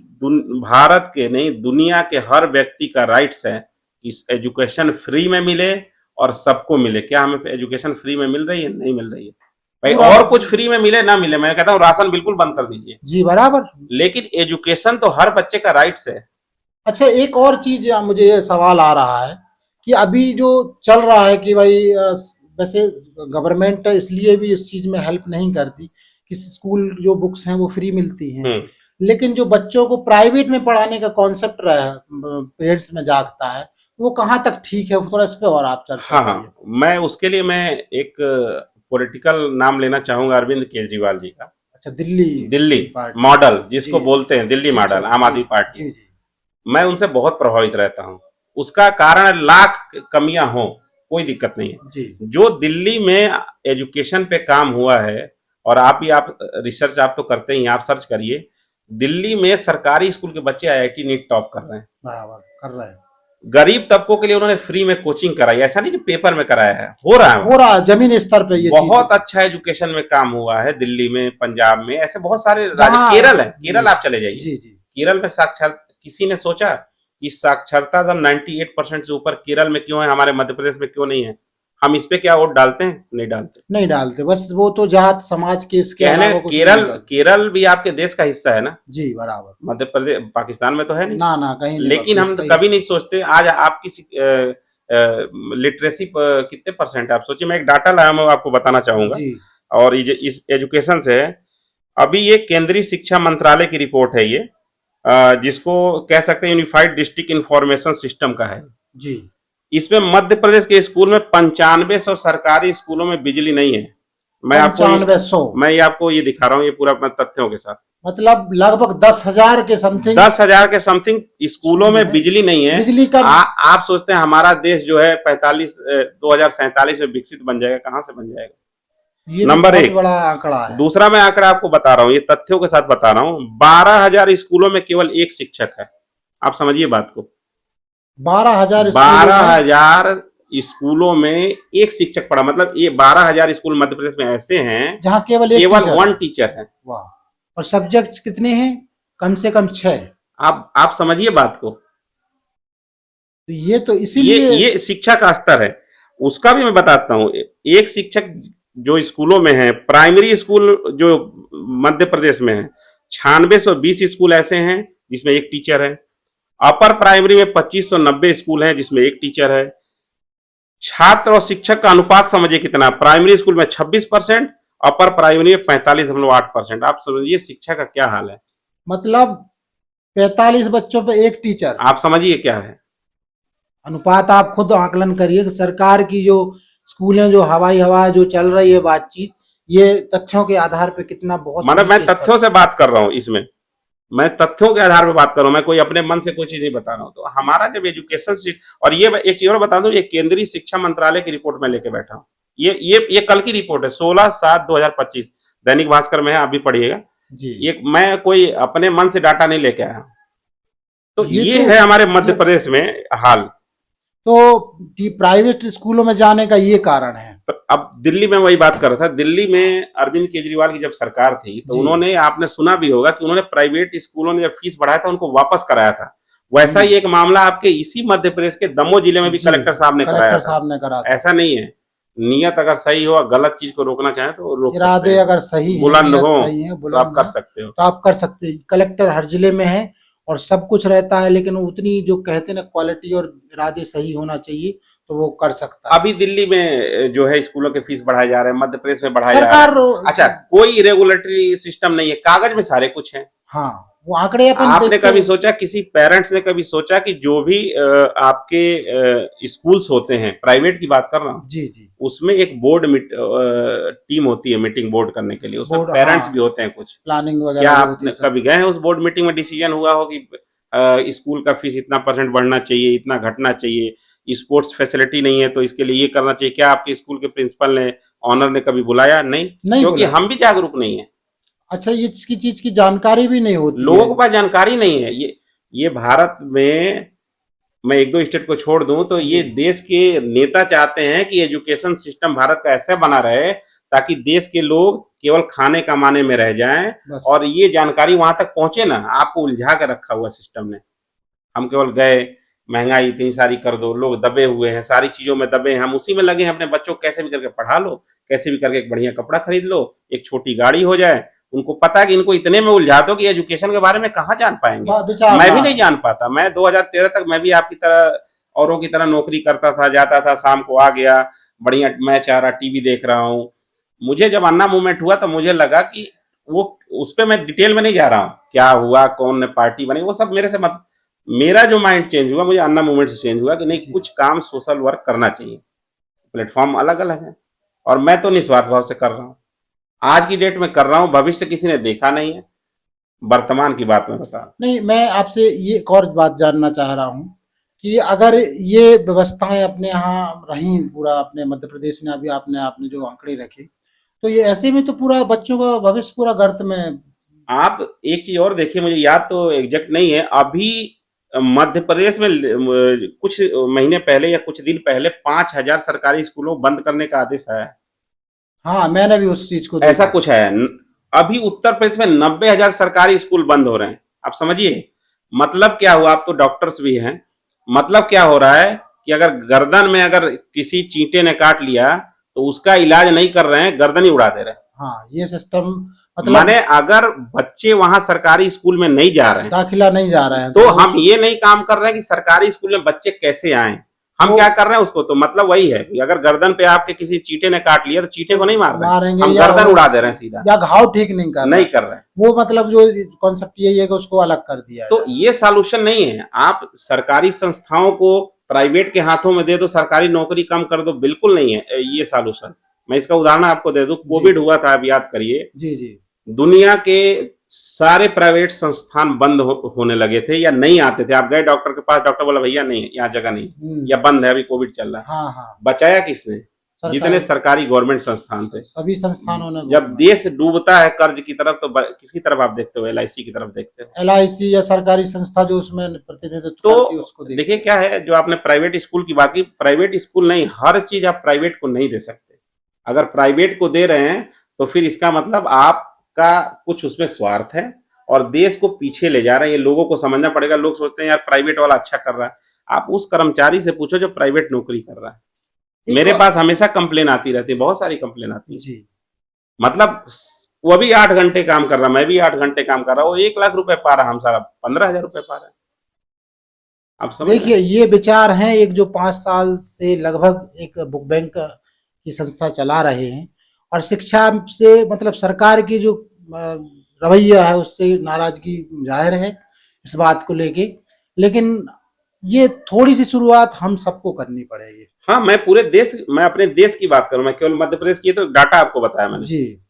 भारत के नहीं, दुनिया के हर व्यक्ति का राइट्स है कि एजुकेशन फ्री में मिले और सबको मिले। क्या हमें एजुकेशन फ्री में मिल रही है? नहीं मिल रही है भाई। पूरा। और कुछ फ्री में मिले ना मिले, मैं कहता हूँ राशन बिल्कुल बंद कर दीजिए, जी बराबर। लेकिन एजुकेशन तो हर बच्चे का राइट्स है। अच्छा, एक और चीज मुझे ये सवाल आ रहा है कि अभी जो चल रहा है कि भाई वैसे गवर्नमेंट इसलिए भी उस चीज में हेल्प नहीं करती कि स्कूल जो बुक्स हैं वो फ्री मिलती हैं, लेकिन जो बच्चों को प्राइवेट में पढ़ाने का कॉन्सेप्ट पेरेंट्स में जागता है, वो कहाँ तक ठीक है? थोड़ा इस पे और आप चर्चा हाँ करिए। हाँ, मैं उसके लिए मैं एक पॉलिटिकल नाम लेना चाहूंगा, अरविंद केजरीवाल जी का। अच्छा, दिल्ली दिल्ली पार्टी। मॉडल जी जिसको बोलते हैं, दिल्ली शिक्षा। मॉडल, आम जी आदमी पार्टी, जी जी। मैं उनसे बहुत प्रभावित रहता हूँ। उसका कारण लाख कमियां हो, कोई दिक्कत नहीं है। जी जो दिल्ली में एजुकेशन पे काम हुआ है, और आप रिसर्च आप तो करते ही, आप सर्च करिए, दिल्ली में सरकारी स्कूल के बच्चे आईआईटी नीट टॉप कर रहे हैं। बराबर कर रहे हैं। गरीब तबकों के लिए उन्होंने फ्री में कोचिंग कराई, ऐसा नहीं कि पेपर में कराया है, हो रहा है, हो रहा है जमीन स्तर पे ये चीज। बहुत अच्छा एजुकेशन में काम हुआ है दिल्ली में, पंजाब में, ऐसे बहुत सारे राज्य, जहाँ केरल है, केरल आप चले जाइए, जी जी केरल में साक्षर, किसी ने सोचा कि साक्षरता दर 98% से ऊपर केरल में क्यों है, हमारे मध्य प्रदेश में क्यों नहीं है? हम इस पे क्या वोट डालते हैं? नहीं डालते। नहीं डालते, बस वो तो जात समाज के इसके कहने अलावा कुछ नहीं केरल डालते। केरल भी आपके देश का हिस्सा है ना? जी बराबर। मध्य प्रदेश पाकिस्तान में तो है नहीं। ना ना कहीं नहीं, लेकिन देश हम का कभी नहीं हिस्सा। सोचते आज आपकी लिटरेसी कितने परसेंट है आप सोचिए। मैं एक डाटा लाया, मैं आपको बताना चाहूंगा। जी और ये इस एजुकेशन से है। अभी ये केंद्रीय शिक्षा मंत्रालय की रिपोर्ट है ये, जिसको कह सकते हैं यूनिफाइड डिस्ट्रिक्ट इंफॉर्मेशन सिस्टम का है। जी। इसमें मध्य प्रदेश के स्कूल में 9500 सरकारी स्कूलों में बिजली नहीं है। मैं आपको ये 9500, मैं ये आपको ये दिखा रहा हूँ, ये पूरा अपना तथ्यों के साथ। मतलब लगभग 10,000 के समथिंग 10,000 के समथिंग स्कूलों स्कूल में में बिजली नहीं है। बिजली का। आप सोचते हैं हमारा देश जो है 2047 में विकसित बन जाएगा? कहां से बन जाएगा? ये तो नंबर बहुत एक। बड़ा आंकड़ा है। दूसरा मैं आंकड़ा आपको बता रहा हूं, ये तथ्यों के साथ बता रहा हूं। 12,000 स्कूलों में केवल एक शिक्षक है। आप समझिए बात को। 12,000 स्कूलों बारह में हजार स्कूलों में एक शिक्षक पढ़ा, मतलब ये 12,000 स्कूल मध्य प्रदेश में ऐसे हैं जहाँ केवल एक केवल टीचर वन है। टीचर है। वाह। और सब्जेक्ट्स कितने हैं? कम से कम 6। आप समझिए बात को। तो ये तो ये इसीलिए। ये शिक्षा का स्तर है। उसका भी मैं बताता हूँ। एक शिक्षक जो स्कूलों में है, प्राइमरी स्कूल जो मध्य प्रदेश में है 9620 स्कूल ऐसे हैं जिसमें एक टीचर है। अपर प्राइमरी में 2590 स्कूल हैं जिसमें एक टीचर है। छात्र और शिक्षक का अनुपात समझिए कितना, प्राइमरी स्कूल में 26%, अपर प्राइमरी में 45.8%। आप समझिए शिक्षा का क्या हाल है। मतलब 45 बच्चों पे एक टीचर। आप समझिए क्या है अनुपात आप खुद आकलन करिए कि सरकार की जो स्कूलें जो हवाई हवा जो चल रही है बातचीत, ये तथ्यों के आधार पे कितना बहुत मतलब मैं नीचे स्तर तथ्यों से बात कर रहा हूं इसमें। मैं तथ्यों के आधार पर बात कर रहा हूं, मैं कोई अपने मन से कोई चीज नहीं बता रहा हूं। तो हमारा जब एजुकेशन सिस्टम, और ये एक चीज और बता दूं, ये केंद्रीय शिक्षा मंत्रालय की रिपोर्ट में लेके बैठा हूं। ये कल की रिपोर्ट है, 16/7/2025, दैनिक भास्कर में है, आप भी पढ़िएगा। जी। ये मैं कोई अपने मन से डाटा नहीं लेके आया। तो ये ये तो है हमारे मध्य मतलब प्रदेश में हाल। तो प्राइवेट स्कूलों में जाने का ये कारण है। पर अब दिल्ली में वही बात कर रहा था। दिल्ली में अरविंद केजरीवाल की जब सरकार थी तो जी। उन्होंने, आपने सुना भी होगा कि उन्होंने प्राइवेट स्कूलों ने जब फीस बढ़ाया था उनको वापस कराया था। वैसा ही एक मामला आपके इसी मध्य प्रदेश के दमोह जिले में भी जी कलेक्टर साहब ने कराया कलेक्टर था। साहब ने करा था। ऐसा नहीं है, नियत अगर सही हो, गलत चीज को रोकना चाहे तो रोक सकते इरादे हैं। अगर सही है, बुलंद नियत हो सही है, तो आप बुलंद कर है, सकते हो। तो आप कर सकते हैं। कलेक्टर हर जिले में है और सब कुछ रहता है, लेकिन उतनी जो कहते हैं ना क्वालिटी और इरादे सही होना चाहिए, तो वो कर सकता है। अभी दिल्ली में जो है स्कूलों के फीस बढ़ाए जा रहे हैं, मध्य प्रदेश में बढ़ाए जा रहे सरकार। हैं। अच्छा, कोई रेगुलेटरी सिस्टम नहीं है, कागज में सारे कुछ है। हाँ, वो आंकड़े अपन आपने देखते कभी हैं। सोचा, किसी पेरेंट्स ने कभी सोचा कि जो भी आपके स्कूल्स होते हैं, प्राइवेट की बात कर रहा हूँ, जी जी। उसमें एक टीम होती है मीटिंग बोर्ड करने के लिए, उसमें बोर्ड, पेरेंट्स हाँ, भी होते हैं कुछ। प्लानिंग क्या वगैरह जो होती आप है सब। कभी गए हैं उस बोर्ड मीटिंग में? डिसीजन हुआ हो कि स्कूल का फीस इतना परसेंट बढ़ना चाहिए, इतना घटना चाहिए, स्पोर्ट्स फैसिलिटी नहीं है तो इसके लिए ये करना चाहिए? क्या आपके स्कूल के प्रिंसिपल ने, ऑनर ने कभी बुलाया? नहीं, नहीं क्योंकि बोला। हम भी जागरूक नहीं है। अच्छा, ये इसकी चीज की जानकारी भी नहीं होती है। लोगों के पास जानकारी नहीं है। ये भारत में, मैं एक दो स्टेट को छोड़ दूं तो जी। ये देश के नेता चाहते हैं कि एजुकेशन सिस्टम भारत का ऐसा बना रहे ताकि देश के लोग केवल खाने कमाने में रह जाएं, बस। और ये जानकारी वहां तक पहुंचे ना। आपको उलझा के रखा हुआ सिस्टम ने। हम केवल गए, महंगाई इतनी सारी कर दो, लोग दबे हुए हैं, सारी चीजों में दबे हैं, हम उसी में लगे हैं। अपने बच्चों को कैसे भी करके पढ़ा लो, कैसे भी करके एक बढ़िया कपड़ा खरीद लो, एक छोटी गाड़ी हो जाए। उनको पता है कि इनको इतने में उलझा दो कि एजुकेशन के बारे में कहाँ जान पाएंगे। विचार मैं ना। भी नहीं जान पाता। मैं 2013 तक मैं भी आपकी तरह, औरों की तरह नौकरी करता था, जाता था, शाम को आ गया, बढ़िया मैच आ रहा, टीवी देख रहा हूँ। मुझे जब अन्ना मूवमेंट हुआ तो मुझे लगा कि वो, उस पर मैं डिटेल में नहीं जा रहा हूँ, क्या हुआ, कौन ने पार्टी बनी, वो सब मेरे से मत। मेरा जो माइंड चेंज हुआ, मुझे अन्ना मूवमेंट से चेंज हुआ कि नहीं, जी। कुछ काम सोशल वर्क करना चाहिए। प्लेटफॉर्म अलग अलग है और मैं तो निस्वार्थ भाव से कर रहा हूँ। आज की डेट में कर रहा हूँ, भविष्य किसी ने देखा नहीं है, वर्तमान की बात में बता रहा हूँ। नहीं, मैं आपसे ये एक और बात जानना चाह रहा हूँ कि अगर ये व्यवस्थाएं अपने यहाँ रही पूरा अपने मध्य प्रदेश ने, अभी आपने आपने जो आंकड़े रखे, तो ये ऐसे में तो पूरा बच्चों का भविष्य पूरा गर्त में। आप एक चीज और देखिए, मुझे याद तो एग्जैक्ट नहीं है, अभी मध्य प्रदेश में कुछ महीने पहले या कुछ दिन पहले 5,000 सरकारी स्कूलों को बंद करने का आदेश आया है। हाँ, मैंने भी उस चीज को ऐसा देखा। कुछ है। अभी उत्तर प्रदेश में 90,000 सरकारी स्कूल बंद हो रहे हैं। आप समझिए मतलब क्या हुआ। आप तो डॉक्टर्स भी हैं। मतलब क्या हो रहा है कि अगर गर्दन में अगर किसी चींटे ने काट लिया तो उसका इलाज नहीं कर रहे हैं, गर्दन ही उड़ा दे रहे हैं। हाँ, ये सिस्टम मतलब माने अगर बच्चे वहां सरकारी स्कूल में नहीं जा रहे हैं दाखिला नहीं जा रहे हैं तो वो हम ये नहीं काम कर रहे हैं कि सरकारी स्कूल में बच्चे कैसे आए, हम वो क्या कर रहे हैं उसको, तो मतलब वही है कि अगर गर्दन पे आपके किसी चींटे ने काट लिया तो चींटे को नहीं मार रहे हैं, मारेंगे हम या गर्दन उड़ा दे रहे हैं सीधा, या घाव ठीक नहीं कर नहीं रहे कर रहे हैं। वो मतलब जो कॉन्सेप्ट यही है कि उसको अलग कर दिया तो जाए। ये सॉल्यूशन नहीं है। आप सरकारी संस्थाओं को प्राइवेट के हाथों में दे दो, सरकारी नौकरी कम कर दो, बिल्कुल नहीं है ये सॉल्यूशन। मैं इसका उदाहरण आपको दे दूं, जी कोविड हुआ था, आप याद करिए, जी जी दुनिया के सारे प्राइवेट संस्थान बंद होने लगे थे या नहीं आते थे। आप गए डॉक्टर के पास, डॉक्टर बोला भैया नहीं, यहाँ जगह नहीं या बंद है, अभी कोविड चल रहा है। हाँ हाँ, बचाया किसने? जितने सरकारी सरकारी गवर्नमेंट संस्थान थे। सभी संस्थानों ने जब देश डूबता है कर्ज की तरफ तो किसकी तरफ आप देखते हो? LIC की तरफ देखते हो। LIC या सरकारी संस्था जो उसमें प्रतिनिधित्व करती है उसको तो देखिए क्या है, जो आपने प्राइवेट स्कूल की बात की, प्राइवेट स्कूल नहीं, हर चीज आप प्राइवेट को नहीं दे सकते। अगर प्राइवेट को दे रहे हैं तो फिर इसका मतलब आपका कुछ उसमें स्वार्थ है और देश को पीछे ले जा रहे हैं। ये लोगों को समझना पड़ेगा। लोग सोचते हैं यार प्राइवेट वाला अच्छा कर रहा है, आप उस कर्मचारी से पूछो जो प्राइवेट नौकरी कर रहा है। मेरे पास हमेशा कंप्लेन आती रहती है, बहुत सारी कंप्लेन आती है। जी मतलब वो भी 8 घंटे काम कर रहा, मैं भी 8 घंटे काम कर रहा, वो 1 लाख रुपए पा रहा, हम सारा 15,000 रुपए पा रहे हैं। आप समझ रहे देखिए हैं? ये विचार हैं एक जो 5 साल से लगभग एक बुक बैंक की संस्था चला रहे हैं और शिक्षा से मतलब सरकार की जो रवैया है उससे नाराजगी जाहिर है इस बात को लेके, लेकिन ये थोड़ी सी शुरुआत हम सबको करनी पड़ेगी। हाँ, मैं अपने देश की बात करूं, मैं केवल मध्य प्रदेश की तो डाटा आपको बताया मैंने। जी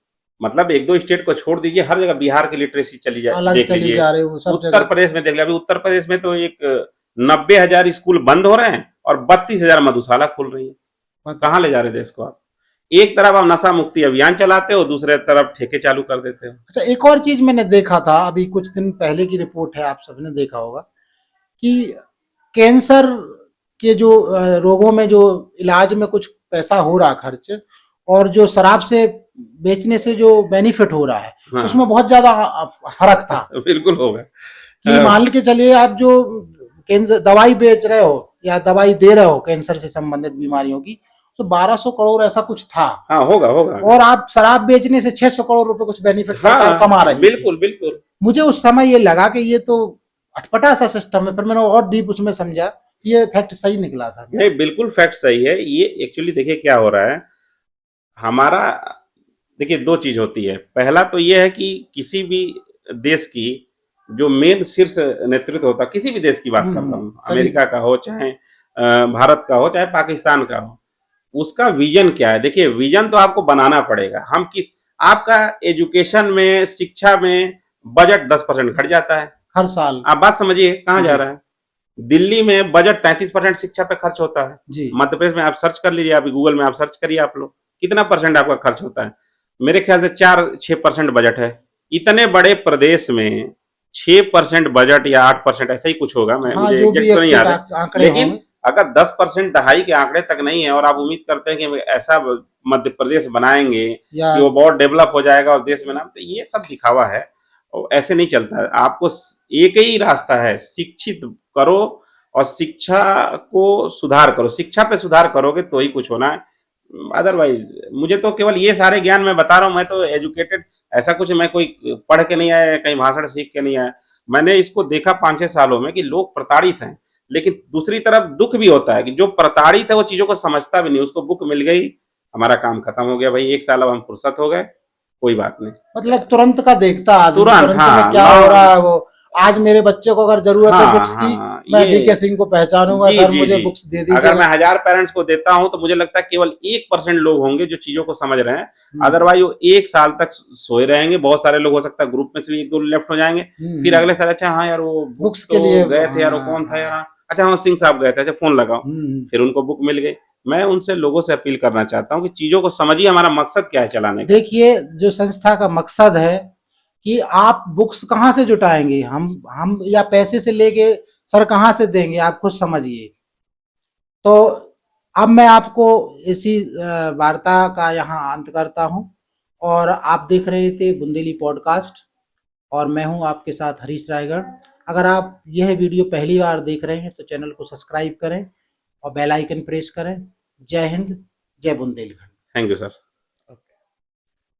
मतलब 1-2 स्टेट को छोड़ दीजिए, हर जगह बिहार की लिटरेसी अलग देख चली लीजिए, जा रही है वो सब उत्तर जगह। प्रदेश में देख लिया। अभी उत्तर प्रदेश में तो एक 90,000 स्कूल बंद हो रहे हैं और 32,000 मधुशाला खुल रही है। कहाँ ले जा रहे देश को आप? एक तरफ आप नशा मुक्ति अभियान चलाते हो, दूसरे तरफ ठेके चालू कर देते हो। अच्छा, एक और चीज मैंने देखा था अभी कुछ दिन पहले की रिपोर्ट है, आप सबने देखा होगा कि कैंसर के जो रोगों में जो इलाज में कुछ पैसा हो रहा खर्च और जो शराब से बेचने से जो बेनिफिट हो रहा है हाँ, उसमें बहुत ज्यादा फर्क था। बिल्कुल होगा। कि मान के चलिए आप जो कैंसर दवाई बेच रहे हो या दवाई दे रहे हो कैंसर से संबंधित बीमारियों की तो 1200 करोड़ ऐसा कुछ था। हाँ, होगा होगा। और आप शराब बेचने से 600 करोड़ रुपए कुछ बेनिफिट सरकार हाँ, कमा रही थी। बिल्कुल बिल्कुल। मुझे उस समय ये लगा कि ये तो अटपटा सा सिस्टम है, फिर मैंने और डीप उसमें समझा, ये फैक्ट सही निकला था। नहीं, बिल्कुल फैक्ट सही है ये। एक्चुअली देखिए क्या हो रहा है हमारा। देखिए 2 चीज होती है। पहला तो ये है कि किसी भी देश की जो मेन शीर्ष नेतृत्व होता है, किसी भी देश की बात कर रहा हूँ, सभी अमेरिका का हो चाहे भारत का हो चाहे पाकिस्तान का हो, उसका विजन क्या है? देखिए विजन तो आपको बनाना पड़ेगा। हम किस आपका एजुकेशन में, शिक्षा में बजट 10% घट जाता है हर साल। आप बात समझिए कहाँ जा जी रहा है। दिल्ली में बजट 33% शिक्षा पे खर्च होता है। जी मध्य प्रदेश में आप सर्च कर लीजिए, अभी गूगल में आप सर्च करिए, आप लोग कितना परसेंट आपका खर्च होता है? मेरे ख्याल से 4-6% बजट है। इतने बड़े प्रदेश में 6% बजट या 8% ऐसा ही कुछ होगा, मैं हाँ, मुझे जो भी एग्जैक्ट तो नहीं याद है। आंकड़े लेकिन होंगे। अगर 10% दहाई के आंकड़े तक नहीं है और आप उम्मीद करते हैं कि ऐसा मध्य प्रदेश बनाएंगे या कि वो बहुत डेवलप हो जाएगा और देश में नाम, तो ये सब दिखावा है और ऐसे नहीं चलता है। आपको एक ही रास्ता है, शिक्षित करो और शिक्षा को सुधार करो। शिक्षा पे सुधार करोगे तो ही कुछ होना है, अदरवाइज मुझे तो केवल ये सारे ज्ञान मैं बता रहा हूँ। मैं तो एजुकेटेड, ऐसा कुछ मैं कोई पढ़ के नहीं आया, कहीं भाषण सीख के नहीं आया। मैंने इसको देखा 5-6 सालों में कि लोग प्रताड़ित हैं, लेकिन दूसरी तरफ दुख भी होता है कि जो प्रताड़ित है वो चीजों को समझता भी नहीं। उसको बुक मिल गई, हमारा काम खत्म हो गया भाई, 1 साल अब हम फुर्सत हो गए, कोई बात नहीं। मतलब तुरंत का देखता आदमी, तुरंत, तुरंत में हाँ, क्या हो रहा है वो। आज मेरे बच्चे को अगर जरूरत है हाँ बुक्स की, हाँ, मैं ये DK सिंह को पहचानूंगा, जी सर जी मुझे जी। बुक्स दे अगर मैं दीजिएगा। 1000 पेरेंट्स को देता हूं तो मुझे लगता है केवल 1% लोग होंगे जो चीजों को समझ रहे हैं। हम्म अदरवाइज वो 1 साल तक सोए रहेंगे। बहुत सारे लोग हो सकता है ग्रुप में से भी 1-2 लेफ्ट हो जाएंगे, फिर हम्म। अगले साल अच्छा हाँ यार वो बुक बुक्स के लिए तो गए थे यार, वो हाँ कौन था हाँ। यार, अच्छा हाँ सिंह साहब गए थे, अच्छा फोन लगाओ, हम्म। फिर उनको बुक मिल गई। मैं उनसे लोगों से अपील करना चाहता हूँ कि चीजों को समझिए, हमारा मकसद क्या है चलाने का। देखिए जो संस्था का मकसद है कि आप बुक्स कहाँ से जुटाएंगे, हम या पैसे से लेके सर कहाँ से देंगे, आप खुद समझिए। तो अब मैं आपको इसी वार्ता का यहाँ अंत करता हूँ और आप देख रहे थे बुंदेली पॉडकास्ट और मैं हूँ आपके साथ हरीश रायगढ़। अगर आप यह वीडियो पहली बार देख रहे हैं तो चैनल को सब्सक्राइब करें और बेल आइकन प्रेस करें। जय हिंद, जय बुंदेलखंड। Thank you sir.